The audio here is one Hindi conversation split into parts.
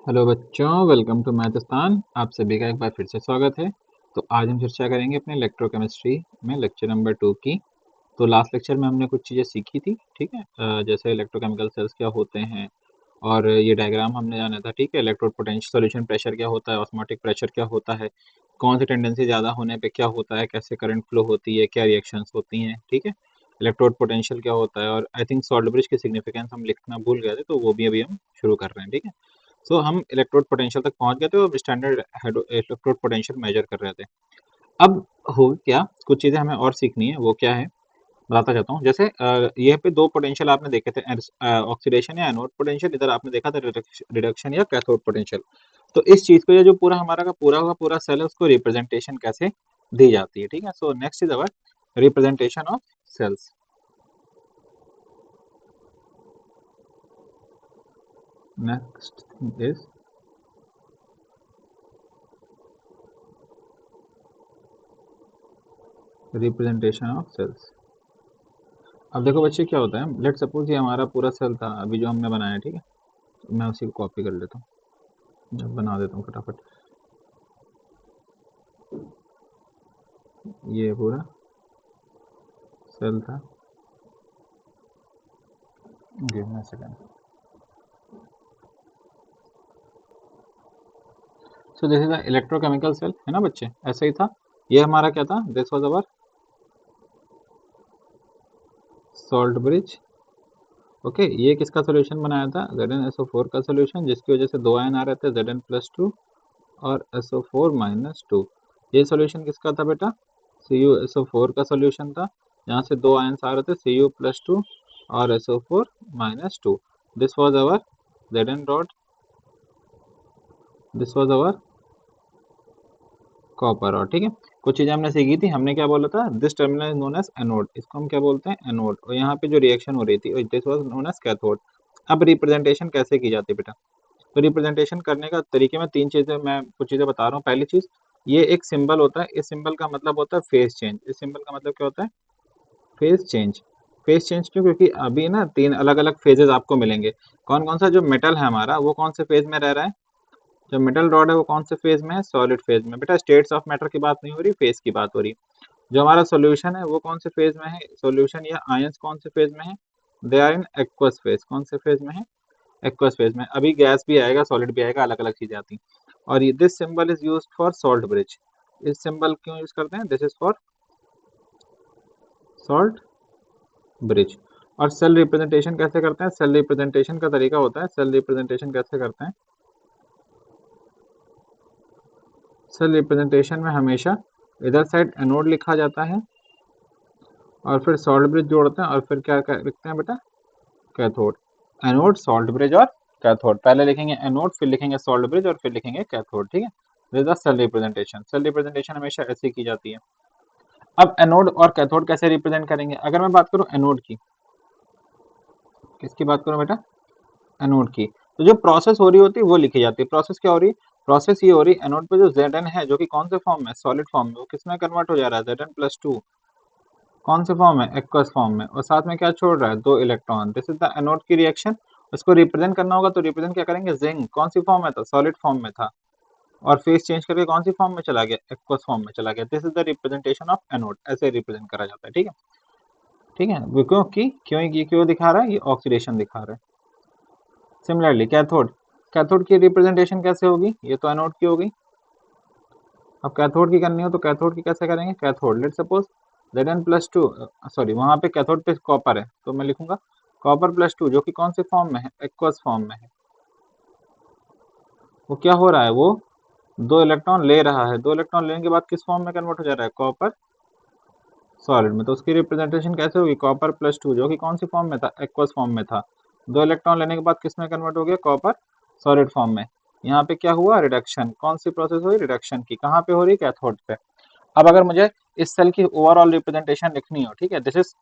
हेलो बच्चों, वेलकम टू मैथस्तान। आप सभी का एक बार फिर से स्वागत है। तो आज हम चर्चा करेंगे अपने इलेक्ट्रोकेमिस्ट्री में लेक्चर नंबर 2 की। तो लास्ट लेक्चर में हमने कुछ चीज़ें सीखी थी, ठीक है। जैसे इलेक्ट्रोकेमिकल सेल्स क्या होते हैं और ये डायग्राम हमने जाना था, ठीक है। इलेक्ट्रोड पोटेंशियल सॉल्यूशन प्रेशर क्या होता है, ऑस्मोटिक प्रेशर क्या होता है, कौन सी टेंडेंसी ज़्यादा होने पे क्या होता है, कैसे करंट फ्लो होती है, क्या रिएक्शंस होती हैं, ठीक है। इलेक्ट्रोड पोटेंशियल क्या होता है, और आई थिंक सॉल्ट ब्रिज की सिग्निफिकेंस हम लिखना भूल गए थे, तो वो भी अभी हम शुरू कर रहे हैं, ठीक है। सो हम इलेक्ट्रोड पोटेंशियल तक पहुंच गए थे और स्टैंडर्ड इलेक्ट्रोड पोटेंशियल मेजर कर रहे थे। अब हो क्या, कुछ चीजें हमें और सीखनी है, वो क्या है बताता जाता हूँ। जैसे ये पे दो पोटेंशियल आपने देखे थे, ऑक्सीडेशन या एनोड पोटेंशियल, इधर आपने देखा था रिडक्शन या कैथोड पोटेंशियल। तो इस चीज को, ये जो पूरा हमारा का पूरा सेल है, उसको रिप्रेजेंटेशन कैसे दी जाती है, ठीक है। So next is our representation of cells. Next is representation of cells. अब देखो बच्चे, क्या होता है, लेट सपोज ये हमारा पूरा सेल था अभी जो हमने बनाया, ठीक है। तो मैं उसी को कॉपी कर लेता हूँ, जब बना देता हूँ फटाफट। ये पूरा सेल था। Give me a second. So this is the electrochemical cell, है ना बच्चे, ऐसा ही था। ये हमारा क्या था, this was our salt bridge. Okay, ये किसका सोल्यूशन बनाया था, ZnSO4 का सोल्यूशन, जिसकी वजह से दो आयन आ रहे थे, Zn+2 और SO4-2। ये सोल्यूशन किसका था बेटा, CuSO4 का सोल्यूशन था, यहाँ से दो आयन्स आ रहे थे, Cu+2 और SO4-2। This was our Zn dot, this was our copper. और ठीक है, कुछ चीजें हमने सीखी थी। हमने क्या बोला था, this terminal is known as anode, इसको हम क्या बोलते हैं, एनोड। और यहाँ पे जो रिएक्शन हो रही थी, this was known as cathode. अब रिप्रेजेंटेशन कैसे की जाती है बेटा, तो रिप्रेजेंटेशन करने का तरीके में तीन चीजें, मैं कुछ चीजें बता रहा हूँ। पहली चीज, ये एक सिंबल होता है, इस सिंबल का मतलब होता है फेज चेंज। इस सिंबल का मतलब क्या होता है, फेज चेंज। फेज चेंज क्यों, क्योंकि अभी ना तीन अलग अलग फेजेस आपको मिलेंगे। कौन कौन सा, जो मेटल है हमारा वो कौन से फेज में रह रहा है, जो मेटल रॉड है वो कौन से फेज में है, सॉलिड फेज में। बेटा स्टेट्स ऑफ मैटर की बात नहीं हो रही, फेज की बात हो रही। जो हमारा सॉल्यूशन है वो कौन से फेज में है, सॉल्यूशन या आयंस कौन से फेज में है, they are in aqueous phase. कौन से फेज में है, एक्वस फेज में। अभी गैस भी आएगा, सॉलिड भी आएगा, अलग अलग चीजें आती हैं। और ये this symbol is used for salt bridge. इस सिंबल क्यों यूज करते हैं, this is for salt bridge. और सेल रिप्रेजेंटेशन कैसे करते हैं, सेल रिप्रेजेंटेशन का तरीका होता है, सेल रिप्रेजेंटेशन कैसे करते हैं, सेल रिप्रेजेंटेशन में हमेशा इधर साइड एनोड लिखा जाता है और फिर सॉल्ट ब्रिज जोड़ते हैं और फिर क्या लिखते हैं बेटा, कैथोड। एनोड, सॉल्ट ब्रिज और कैथोड। पहले लिखेंगे एनोड, फिर लिखेंगे सॉल्ट ब्रिज और फिर लिखेंगे कैथोड, ठीक है। This is the cell representation. Cell representation हमेशा ऐसे की जाती है। अब एनोड और कैथोड कैसे रिप्रेजेंट करेंगे, अगर मैं बात करूं एनोड की, किसकी बात करूं बेटा, एनोड की। तो जो प्रोसेस हो रही होती है वो लिखी जाती है। प्रोसेस क्या हो रही है, प्रोसेस ये हो रही है, एनोड पे जो Zn है, जो कि कौन से फॉर्म में, सॉलिड फॉर्म में, वो किसमें कन्वर्ट हो जा रहा है, Zn+2। कौन से फॉर्म में, एक्वस फॉर्म में। और साथ में क्या छोड़ रहा है, दो electron. This is the anode की रिएक्शन। उसको रिप्रेजेंट करना होगा तो रिप्रेजेंट क्या करेंगे, जिंक। कौन सी फॉर्म में था, सॉलिड फॉर्म में था, और फेस चेंज करके कौन सी फॉर्म में चला गया, एक्वस फॉर्म में चला गया। This is the representation of anode. ऐसे रिप्रेजेंट करा जाता है, ठीक है। ठीक है, क्योंकि क्यों ये क्यों दिखा रहा है, ये ऑक्सीडेशन दिखा रहा है। सिमिलरली कैथोड, कैथोड की रिप्रेजेंटेशन कैसे होगी, ये तो एनोड की होगी। अब कैथोड की करनी हो तो कैथोड की कैसे करेंगे, cathode let suppose Zn+2, sorry वहां पे कैथोड पे कॉपर है तो मैं लिखूंगा कॉपर+2, जो कि कौन से फॉर्म में है, एक्वस फॉर्म में है। वो क्या हो रहा है, वो दो इलेक्ट्रॉन ले रहा है, दो इलेक्ट्रॉन लेने के बाद किस फॉर्म में कन्वर्ट हो जा रहा है, कॉपर सॉलिड में। तो उसकी रिप्रेजेंटेशन कैसे होगी, कॉपर+2, जो कि कौन सी फॉर्म में था, एक्वस फॉर्म में था। दो इलेक्ट्रॉन लेने के बाद किस में कन्वर्ट हो गया, कॉपर सॉलिड फॉर्म में। यहाँ पे क्या हुआ, रिडक्शन। कौन सी प्रोसेस हुई, रिडक्शन की। कहाँ पे हो रही है, कैथोड पे। अब अगर मुझे इस सेल की ओवरऑल रिप्रेजेंटेशन लिखनी हो, ठीक है, दिस इज,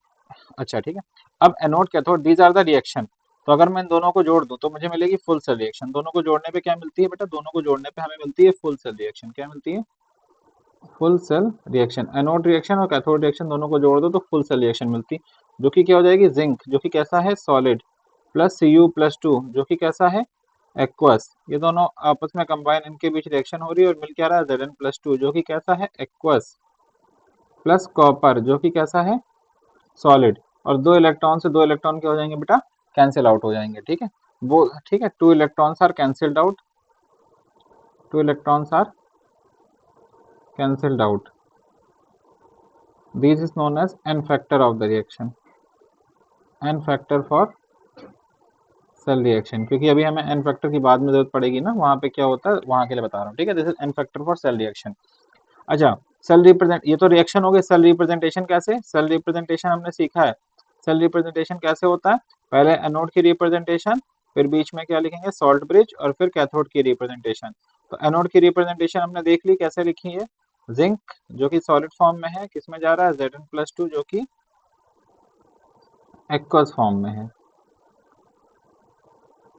अच्छा ठीक है। अब anode cathode these are the reaction. तो अगर मैं इन दोनों को जोड़ दूं तो मुझे मिलेगी फुल सेल रिएक्शन। दोनों को जोड़ने पे क्या मिलती है बेटा, दोनों को जोड़ने पे हमें मिलती है फुल सेल रिएक्शन। क्या मिलती है, full cell reaction. Anode reaction और कैथोड रिएक्शन दोनों को जोड़ दो तो फुल सेल रिएक्शन मिलती है, जो कि क्या हो जाएगी, जिंक, जो कि कैसा है, सॉलिड, प्लस Cu+2, जो कि कैसा है, एक्वस, ये दोनों आपस में कंबाइन, इनके बीच रिएक्शन हो रही है और मिल क्या रहा है Zn+2 जो कि कैसा है एक्वस, प्लस कॉपर जो कि कैसा है सॉलिड। और दो इलेक्ट्रॉन से दो इलेक्ट्रॉन क्या हो जाएंगे बेटा, कैंसिल आउट हो जाएंगे, ठीक है। वो ठीक है, two electrons are cancelled out, two electrons are cancelled out, this is known as n factor of the reaction, n factor for cell reaction, क्योंकि अभी हमें एन फैक्टर की बाद में जरूरत पड़ेगी ना, वहां पे क्या होता है वहां के लिए बता रहा हूँ, ठीक है। This is an factor for cell reaction. अच्छा, सेल रिप्रेजेंट, ये तो रिएक्शन हो गई, सेल रिप्रेजेंटेशन कैसे, सेल रिप्रेजेंटेशन हमने सीखा है। सेल रिप्रेजेंटेशन कैसे होता है, पहले एनोड की रिप्रेजेंटेशन, फिर बीच में क्या लिखेंगे सॉल्ट ब्रिज, और फिर कैथोड की रिप्रेजेंटेशन। तो एनोड की रिप्रेजेंटेशन हमने देख ली कैसे लिखी है, जिंक जो कि सॉलिड फॉर्म में है, किसमें जा रहा है Zn+2 जो कि एक्वस फॉर्म में है।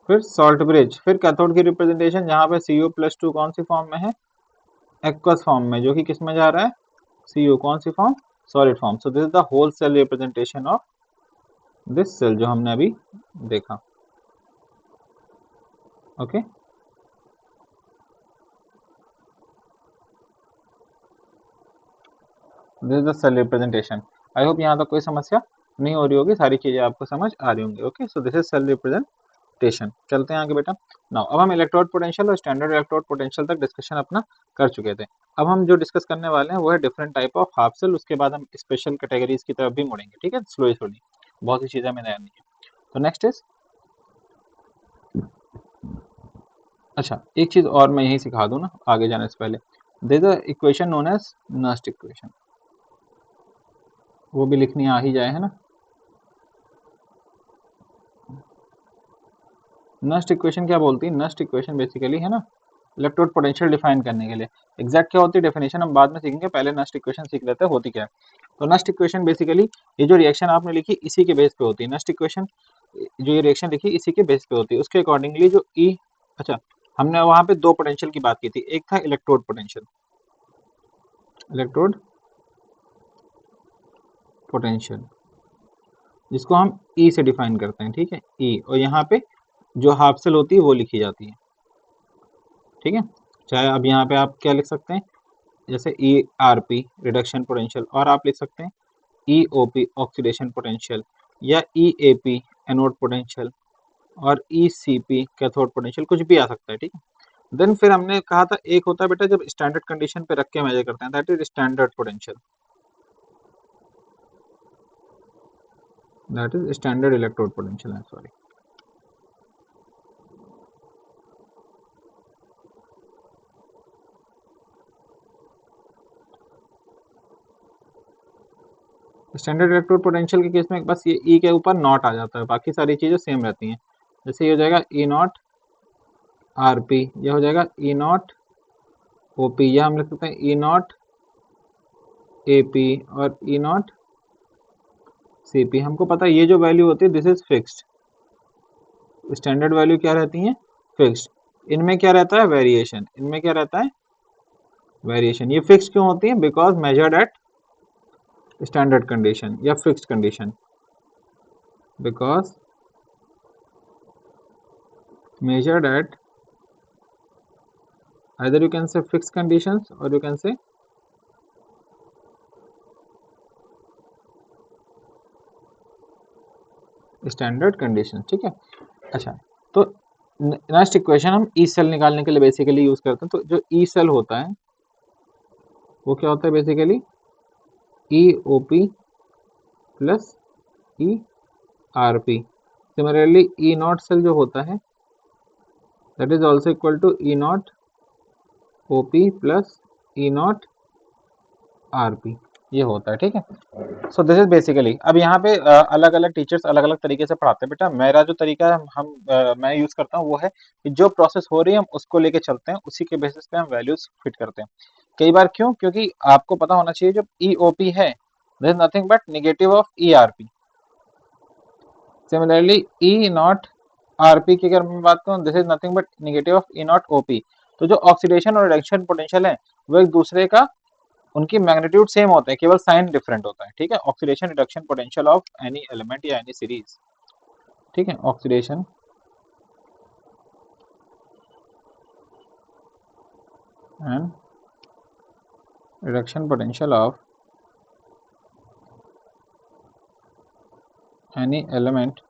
फिर सॉल्ट ब्रिज, फिर कैथोड की रिप्रेजेंटेशन जहां पे Cu+2 कौन सी फॉर्म में है, एक्वस फॉर्म में, जो कि किस में जा रहा है Cu, कौन सी form, solid form. So this is the whole cell representation of this cell जो हमने अभी देखा, okay. This is the cell representation. I hope यहाँ तक कोई समस्या नहीं हो रही होगी, सारी चीजें आपको समझ आ रही होंगी, okay. So this is cell representation. चलते हैं आगे बेटा। नाउ अब हम इलेक्ट्रोड पोटेंशियल और स्टैंडर्ड इलेक्ट्रोड पोटेंशियल तक डिस्कशन अपना कर चुके थे। अब हम जो डिस्कस करने वाले हैं वो है different type of half cell, उसके बाद हम स्पेशल कैटेगरीज की तरफ भी मुड़ेंगे, ठीक है, स्लोली स्लोली, बहुत सी चीजें हमें ध्यान नहीं है। तो नेक्स्ट इज, अच्छा एक चीज और मैं यही सिखा दूं ना आगे जाने से पहले, there is a equation known as Nernst equation, वो भी लिखनी आ ही जाए, है ना। नस्ट इक्वेशन क्या बोलती है, नस्ट इक्वेशन बेसिकली है ना इलेक्ट्रोड पोटेंशियल डिफाइन करने के लिए। एग्जैक्ट क्या होती है डेफिनेशन हम बाद में सीखेंगे, पहले नस्ट इक्वेशन सीख लेते हैं होती क्या है। तो नस्ट इक्वेशन बेसिकली ये जो रिएक्शन आपने लिखी इसी के बेस पे होती है, नस्ट इक्वेशन जो ये रिएक्शन लिखी इसी के बेस पे होती है, उसके अकॉर्डिंगली जो ई, अच्छा हमने वहां पे दो पोटेंशियल की बात की थी, एक था इलेक्ट्रोड पोटेंशियल, इलेक्ट्रोड पोटेंशियल जिसको हम ई से डिफाइन करते हैं, ठीक है ई, और यहाँ पे जो हाफ सेल होती है वो लिखी जाती है, ठीक है। चाहे अब यहाँ पे आप क्या लिख सकते हैं, जैसे ई आर पी रिडक्शन पोटेंशियल, और आप लिख सकते हैं ई ओ पी ऑक्सीडेशन पोटेंशियल, या ई ए पी एनोड पोटेंशियल, और ई सी पी कैथोड पोटेंशियल, कुछ भी आ सकता है, ठीक है। देन फिर हमने कहा था एक होता है बेटा जब स्टैंडर्ड कंडीशन पे रख के मेजर करते हैं, that is standard potential, that is standard electrode potential है, सॉरी। स्टैंडर्ड इलेक्ट्रोड पोटेंशियल के केस में बस ये ई के ऊपर नॉट आ जाता है, बाकी सारी चीजें सेम रहती हैं। जैसे ये हो जाएगा ई नॉट आर पी, ये हो जाएगा ई नॉट ओ पी, या हम लिख सकते हैं ई नॉट ए पी और ई नॉट सी पी। हमको पता है ये जो वैल्यू होती है this is fixed, standard value क्या रहती है फिक्स्ड। इनमें क्या रहता है वेरिएशन, इनमें क्या रहता है वेरिएशन। ये फिक्स क्यों होती है, because measured at standard condition या fixed condition, because measured at either you can say fixed conditions or you can say standard condition, ठीक है। अच्छा, तो नेक्स्ट इक्वेशन हम ई सेल निकालने के लिए बेसिकली यूज करते हैं। तो जो ई सेल होता है वो क्या होता है basically E O P plus E R P. Similarly E not cell जो होता है that is also equal to E not O P plus E not R P, ये होता है, ठीक है। सो दिस इज बेसिकली, अब यहाँ पे अलग अलग टीचर्स अलग अलग तरीके से पढ़ाते हैं बेटा। मेरा जो तरीका है मैं यूज करता हूँ वो है कि जो प्रोसेस हो रही है हम उसको लेके चलते हैं, उसी के बेसिस पे हम वैल्यूज फिट करते हैं। कई बार क्यों, क्योंकि आपको पता होना चाहिए जब ई ओ पी है this is nothing but negative of E R P. Similarly E not R P की अगर मैं बात करूँ this is nothing but negative of E not O P. तो जो ऑक्सीडेशन और रिडक्शन पोटेंशियल है वो एक दूसरे का, उनकी मैग्नीट्यूड सेम होते हैं, केवल साइन डिफरेंट होता है, ठीक है। Oxidation reduction potential of any element या एनी सीरीज, ठीक है, oxidation and reduction potential of any element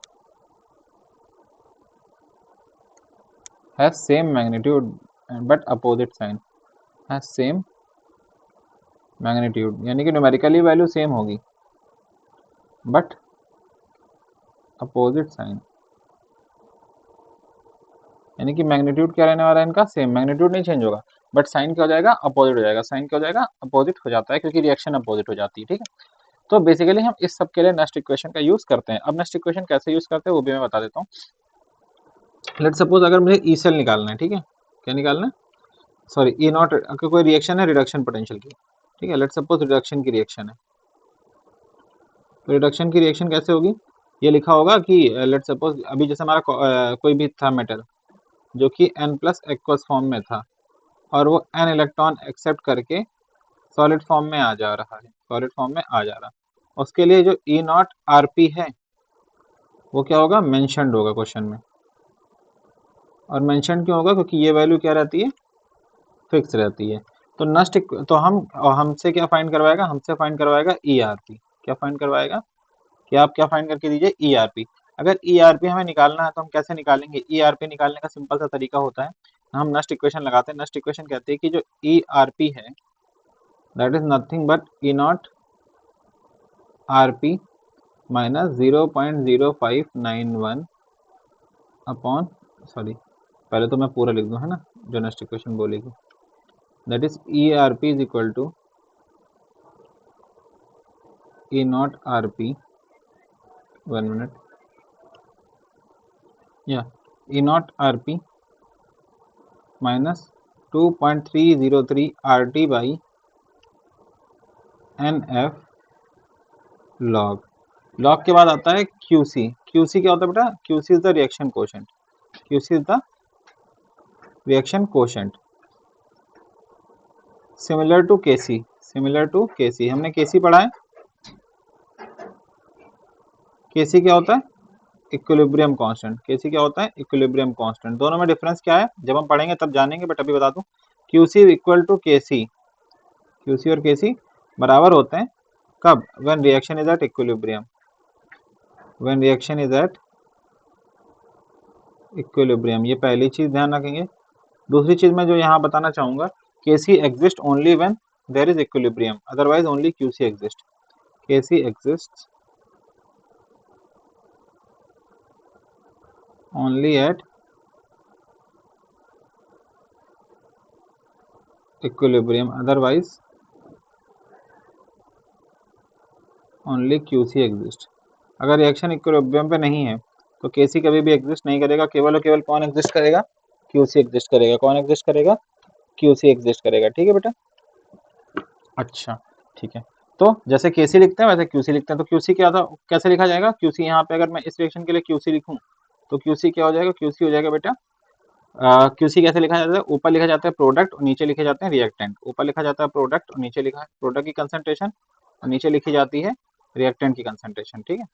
has same magnitude but opposite sign, has same magnitude, यानी कि न्यूमेरिकली वैल्यू सेम होगी बट अपोजिट साइन, यानी कि मैग्नीट्यूड क्या रहने वाला है इनका, सेम, मैग्नीट्यूड नहीं चेंज होगा बट साइन क्या हो जाएगा, अपोजिट हो जाएगा, साइन क्या हो जाएगा, अपोजिट हो जाता है क्योंकि रिएक्शन अपोजिट हो जाती है, ठीक है। तो बेसिकली हम इस सब के लिए नेक्स्ट इक्वेशन का यूज करते हैं। अब नेक्स्ट इक्वेशन कैसे यूज करते हैं वो भी मैं बता देता हूँ। लेट सपोज अगर मुझे ई सेल निकालना है, ठीक है, क्या निकालना है, सॉरी ई नॉट, अगर कोई रिएक्शन है रिडक्शन पोटेंशियल की, ठीक है, लेट सपोज रिडक्शन की रिएक्शन है, तो रिडक्शन की रिएक्शन कैसे होगी, ये लिखा होगा कि लेट सपोज अभी जैसे हमारा कोई भी था मेटल जो कि n प्लस एक्वस फॉर्म में था और वो n इलेक्ट्रॉन एक्सेप्ट करके सॉलिड फॉर्म में आ जा रहा है, सॉलिड फॉर्म में आ जा रहा, उसके लिए जो ई नॉट आर पी है वो क्या होगा, मेंशन्ड होगा क्वेश्चन में। और मेंशन क्यों होगा, क्योंकि ये वैल्यू क्या रहती है, फिक्स रहती है। तो नेक्स्ट तो हमसे क्या फाइंड करवाएगा, हमसे फाइंड करवाएगा ई आर पी, क्या फाइंड करवाएगा कि आप क्या फाइंड करके दीजिए, ई आर पी। अगर ई आर पी हमें निकालना है तो हम कैसे निकालेंगे, ई आर पी निकालने का सिंपल सा तरीका होता है, हम नेक्स्ट इक्वेशन लगाते हैं। नेक्स्ट इक्वेशन कहते हैं कि जो ई आर पी है that is nothing but E not R P minus 0.0591 upon, sorry पहले तो मैं पूरा लिख दूं, है ना, जो नेक्स्ट इक्वेशन बोलेगी, that is E R P is equal to E not R P, 1 minute, या E not R P minus 2.303 R T by N F log. Log के बाद आता है क्यू सी। क्यू सी क्या होता है बेटा, Q C is the reaction quotient, Q C is the reaction quotient similar to K C, similar to K सी, हमने के सी पढ़ा है, के सी क्या होता है, इक्विलिब्रियम कांस्टेंट, के सी क्या होता है, इक्विलिब्रियम कांस्टेंट। दोनों में डिफरेंस क्या है जब हम पढ़ेंगे तब जानेंगे, बट अभी बता दूं, Q C equal to K C, Q C और के सी बराबर होते हैं कब, when reaction is at equilibrium, when reaction is at equilibrium, ये पहली चीज ध्यान रखेंगे। दूसरी चीज मैं जो यहाँ बताना चाहूंगा, K C exist only when there is equilibrium, otherwise only Q C exist, K C exist only at equilibrium, otherwise only Q C exist. अगर रिएक्शन इक्विलिब्रियम पे नहीं है तो के सी कभी भी एग्जिस्ट नहीं करेगा, केवल और केवल कौन एग्जिस्ट करेगा, क्यू सी एग्जिस्ट करेगा, कौन एग्जिस्ट करेगा, क्यू सी एग्जिस्ट करेगा, ठीक है बेटा। अच्छा ठीक है, तो जैसे के सी लिखते हैं वैसे क्यू सी लिखते हैं, तो क्यू सी क्या था, कैसे लिखा जाएगा, क्यू सी यहाँ पे अगर मैं इस रिएक्शन के लिए क्यू सी लिखूँ तो क्यू सी क्या हो जाएगा, क्यू सी हो जाएगा बेटा, क्यू सी कैसे लिखा जाता है, ऊपर लिखा जाता है प्रोडक्ट और नीचे लिखे जाते हैं रिएक्टेंट, ऊपर लिखा जाता है प्रोडक्ट और नीचे लिखा है प्रोडक्ट की कंसंट्रेशन और नीचे लिखी जाती है रिएक्टेंट की कंसंट्रेशन, ठीक है।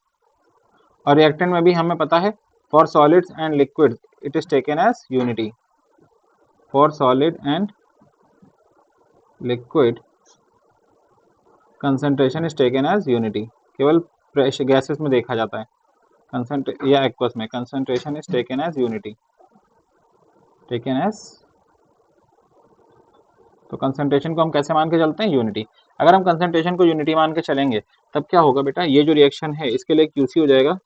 और रिएक्टेंट में भी हमें पता है, for solids and liquid it is taken as unity, for solid and liquid concentration is taken as unity, केवल प्रेशर गैसेस में देखा जाता है, या एक्वस में concentration is taken as unity, taken as, तो कंसंट्रेशन को हम कैसे मान के चलते हैं, यूनिटी। अगर हम कंसंट्रेशन को यूनिटी मान के चलेंगे तब क्या होगा बेटा, ये जो रिएक्शन है इसके लिए क्यूसी हो जाएगा,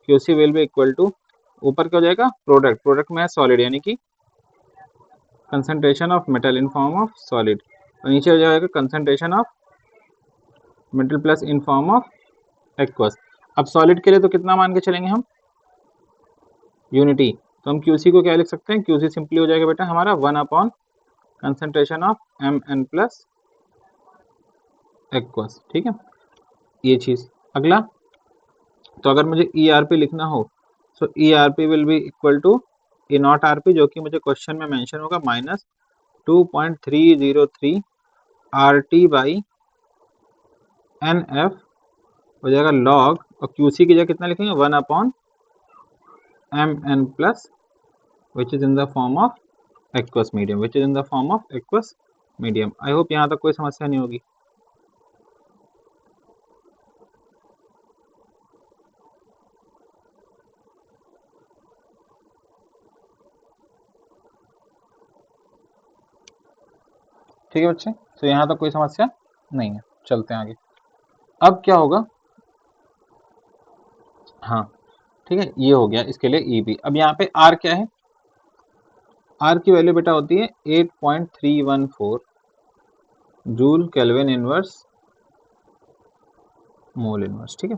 Q C will be equal to, ऊपर क्या हो जाएगा प्रोडक्ट, प्रोडक्ट में है सॉलिड यानी कि concentration of metal in form of solid, और नीचे हो जाएगा concentration of metal plus in form of aqueous. अब सॉलिड के लिए तो कितना मान के चलेंगे हम, यूनिटी, तो हम क्यूसी को क्या लिख सकते हैं, क्यूसी सिंपली हो जाएगा बेटा हमारा 1 upon concentration of M N plus aqueous, ठीक है, ये चीज। अगला, तो अगर मुझे ई आर पी लिखना हो so E R P will be equal to E not R P, जो कि मुझे क्वेश्चन में मेंशन होगा, minus 2.303 R T by N F हो जाएगा लॉग, और क्यू सी की जगह कितना लिखेंगे, 1 upon M N plus which is in the form of aqueous medium, which is in the form of aqueous medium. I hope यहाँ तक कोई समस्या नहीं होगी। ठीक है बच्चे, तो यहाँ तक कोई समस्या नहीं है। चलते हैं आगे। अब क्या होगा, हाँ ठीक है, ये हो गया इसके लिए ई बी। अब यहाँ पे आर क्या है, आर की वैल्यू बेटा होती है 8.314 joule kelvin inverse mole inverse. ठीक है,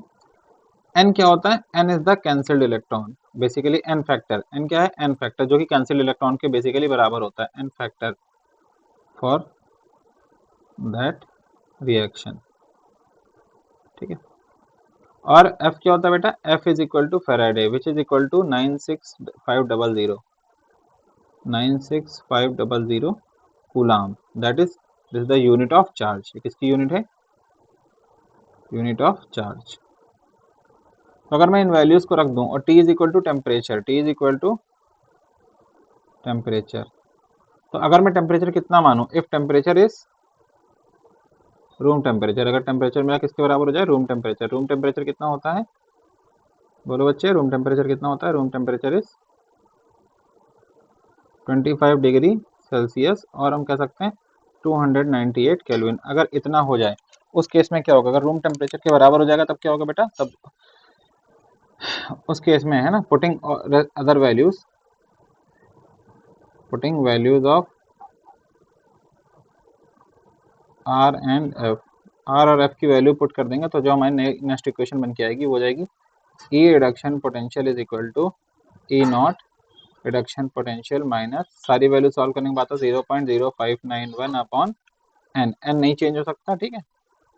एन क्या होता है, N is the cancelled electron, basically N factor. N क्या है, एन फैक्टर, जो कि कैंसल्ड इलेक्ट्रॉन के बेसिकली बराबर होता है, N factor for that reaction. ठीक है, और एफ क्या होता है बेटा, F is equal to Faraday which is equal to 96500 coulomb, that is this is the unit of charge. किसकी यूनिट है, यूनिट ऑफ चार्ज। तो अगर मैं इन वैल्यूज को रख दूं और T is equal to temperature, T is equal to temperature, तो अगर मैं टेम्परेचर कितना मानूं, if temperature is room temperature, अगर टेम्परेचर मेरा किसके बराबर हो जाए, रूम टेम्परेचर। रूम टेम्परेचर कितना होता है, बोलो बच्चे, रूम टेम्परेचर कितना होता है, room temperature is 25 degree Celsius, और हम कह सकते हैं 298 केल्विन। अगर इतना हो जाए उस केस में क्या होगा, अगर रूम टेम्परेचर के बराबर हो जाएगा तब क्या होगा बेटा, तब उस केस में है ना, putting other values, putting values of R and F, R और एफ की वैल्यू पुट कर देंगे तो जो हमारी नेक्स्ट इक्वेशन बन के आएगी वो जाएगी E reduction potential is equal to E not reduction potential minus, सारी वैल्यू सॉल्व करने के बाद तो 0.0591 अपॉन एन, एन नहीं चेंज हो सकता, ठीक है,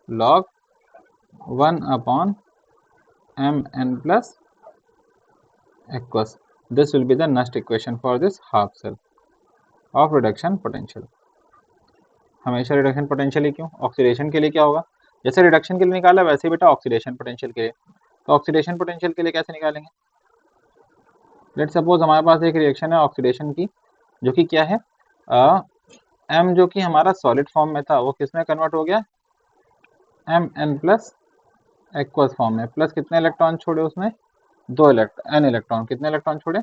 log 1 upon M N plus aqueous. This will be the next equation for this half cell of reduction potential. हमेशा रिडक्शन पोटेंशियल ही क्यों, ऑक्सीडेशन के लिए क्या होगा, जैसे रिडक्शन के लिए निकाला वैसे ही बेटा ऑक्सीडेशन पोटेंशियल के लिए। तो ऑक्सीडेशन पोटेंशियल के लिए कैसे निकालेंगे, लेट सपोज हमारे पास एक रिएक्शन है ऑक्सीडेशन की, जो कि क्या है, एम जो कि हमारा सॉलिड फॉर्म में था वो किस में कन्वर्ट हो गया, M N plus aqueous form में। प्लस कितने इलेक्ट्रॉन छोड़े उसमें, दो इलेक्ट्रॉन, एन इलेक्ट्रॉन, कितने इलेक्ट्रॉन छोड़े,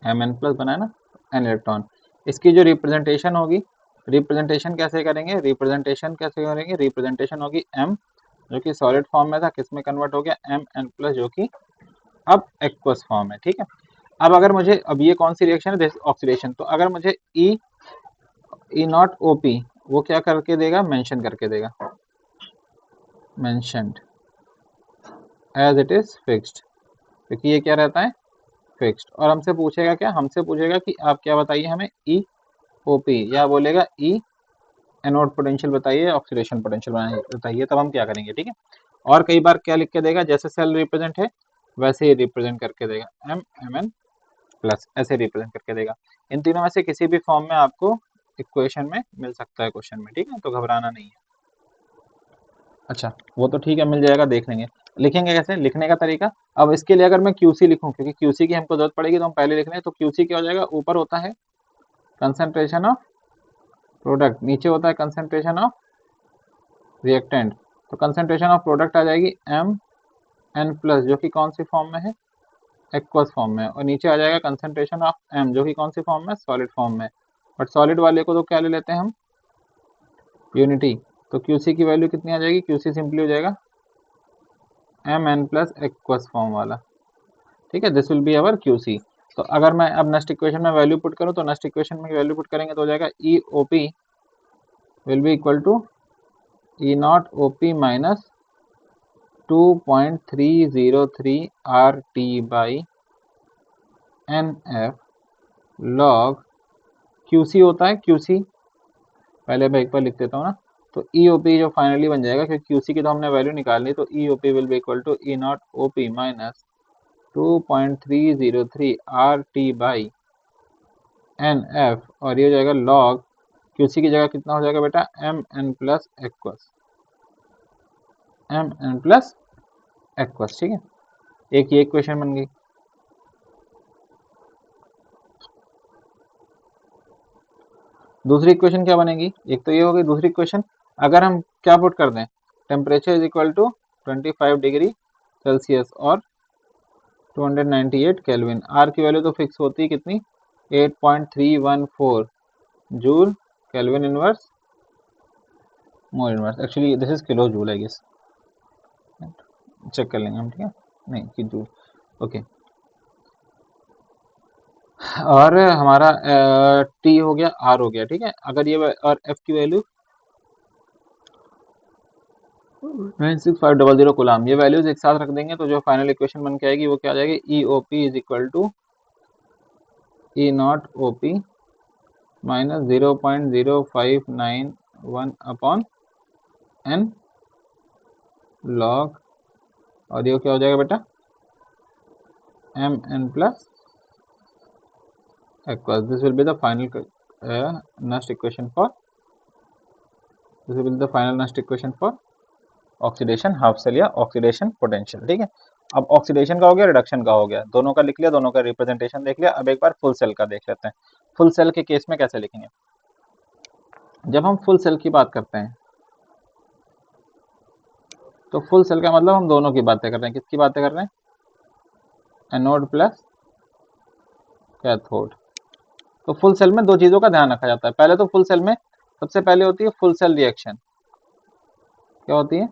एम एन प्लस बनाया ना, एन इलेक्ट्रॉन। इसकी जो रिप्रेजेंटेशन होगी, रिप्रेजेंटेशन कैसे करेंगे, रिप्रेजेंटेशन कैसे करेंगे, रिप्रेजेंटेशन होगी एम जो कि सॉलिड फॉर्म में था किस में कन्वर्ट हो गया, एम एन प्लस जो कि अब एक्वस फॉर्म है। ठीक है, अब अगर मुझे, अब ये कौन सी रिएक्शन है, ऑक्सीडेशन, तो अगर मुझे ई ई नॉट ओ पी वो क्या करके देगा, मेंशन करके देगा, mentioned as it is fixed, क्योंकि ये क्या रहता है, फिक्स्ड। और हमसे पूछेगा क्या, हमसे पूछेगा कि आप क्या बताइए हमें ई ओ पी, या बोलेगा ई एनोड पोटेंशियल बताइए, ऑक्सीडेशन पोटेंशियल बताइए, तब हम क्या करेंगे। ठीक है, और कई बार क्या लिख के देगा, जैसे सेल रिप्रेजेंट है वैसे ही रिप्रेजेंट करके देगा, एम एम एन प्लस ऐसे रिप्रेजेंट करके देगा। इन तीनों में से किसी भी फॉर्म में आपको इक्वेशन में मिल सकता है, क्वेश्चन में। ठीक है, तो घबराना नहीं है। अच्छा, वो तो ठीक है, मिल जाएगा, देख लेंगे। लिखेंगे कैसे, लिखने का तरीका, अब इसके लिए अगर मैं क्यूसी लिखूं, क्योंकि क्यूसी की हमको जरूरत पड़ेगी, तो हम पहले लिख लें। तो क्यूसी क्या हो जाएगा, ऊपर होता है कंसंट्रेशन ऑफ प्रोडक्ट, नीचे होता है कंसंट्रेशन ऑफ रिएक्टेंट। तो कंसंट्रेशन ऑफ प्रोडक्ट आ जाएगी एम एन प्लस, जो कि कौन सी फॉर्म में है, एक्वस फॉर्म में, और नीचे आ जाएगा कंसंट्रेशन ऑफ एम जो कि कौन सी फॉर्म में, सॉलिड फॉर्म में। बट सॉलिड वाले को तो क्या ले लेते हैं हम, यूनिटी। तो क्यूसी की वैल्यू कितनी आ जाएगी, क्यूसी सिंपली हो जाएगा M N plus aqueous form वाला। ठीक है, this will be our Q C. तो अगर मैं अब नेक्स्ट इक्वेशन में वैल्यू पुट करूं, तो नेक्स्ट इक्वेशन में वैल्यू पुट करेंगे तो हो जाएगा E O P will be equal to E not O P minus 2.303 R T by N F log Q C होता है, क्यूसी पहले मैं एक बार लिख देता हूँ ना। तो ई ओ पी जो फाइनली बन जाएगा, क्योंकि क्यूसी की तो हमने वैल्यू निकालनी, तो E O P will be equal to E not O P minus 2.303 R T by N F, और ये हो जाएगा लॉग क्यूसी की जगह कितना हो जाएगा बेटा, M N plus aqueous, M N plus aqueous. ठीक है, एक ये इक्वेशन बन गई। दूसरी इक्वेशन क्या बनेगी, एक तो ये हो गई। दूसरी इक्वेशन अगर हम क्या पुट कर दें, temperature is equal to 25 degree Celsius और 298 केल्विन। आर की वैल्यू तो फिक्स होती है कितनी, 8.314 joule kelvin inverse mole inverse. Actually this is kilo joule I guess, check कर लेंगे हम, ठीक है, नहीं कि जूल, ओके। और हमारा टी हो गया, आर हो गया, ठीक है। अगर ये और एफ की वैल्यू 96500 गुलाम, ये वैल्यूज एक साथ रख देंगे तो जो फाइनल इक्वेशन बन के आएगी वो क्या आ जाएगी, E O P is equal to E not O P minus 0.0591 upon N log, और ये क्या हो जाएगा बेटा, M N plus aqueous. This will be the final next equation for, this will be the final next equation for oxidation half cell या ऑक्सीडेशन पोटेंशियल, ठीक है। अब ऑक्सीडेशन का हो गया, रिडक्शन का हो गया, दोनों का लिख लिया, दोनों का रिप्रेजेंटेशन देख लिया। अब एक बार फुल सेल का देख लेते हैं। फुल सेल के केस में कैसे लिखेंगे, जब हम फुल सेल की बात करते हैं तो फुल सेल का मतलब हम दोनों की बातें कर रहे हैं। किसकी बातें कर रहे हैं, एनोड प्लस कैथोड। तो फुल सेल में दो चीजों का ध्यान रखा जाता है। पहले तो फुल सेल में सबसे पहले होती है फुल सेल रिएक्शन। क्या होती है,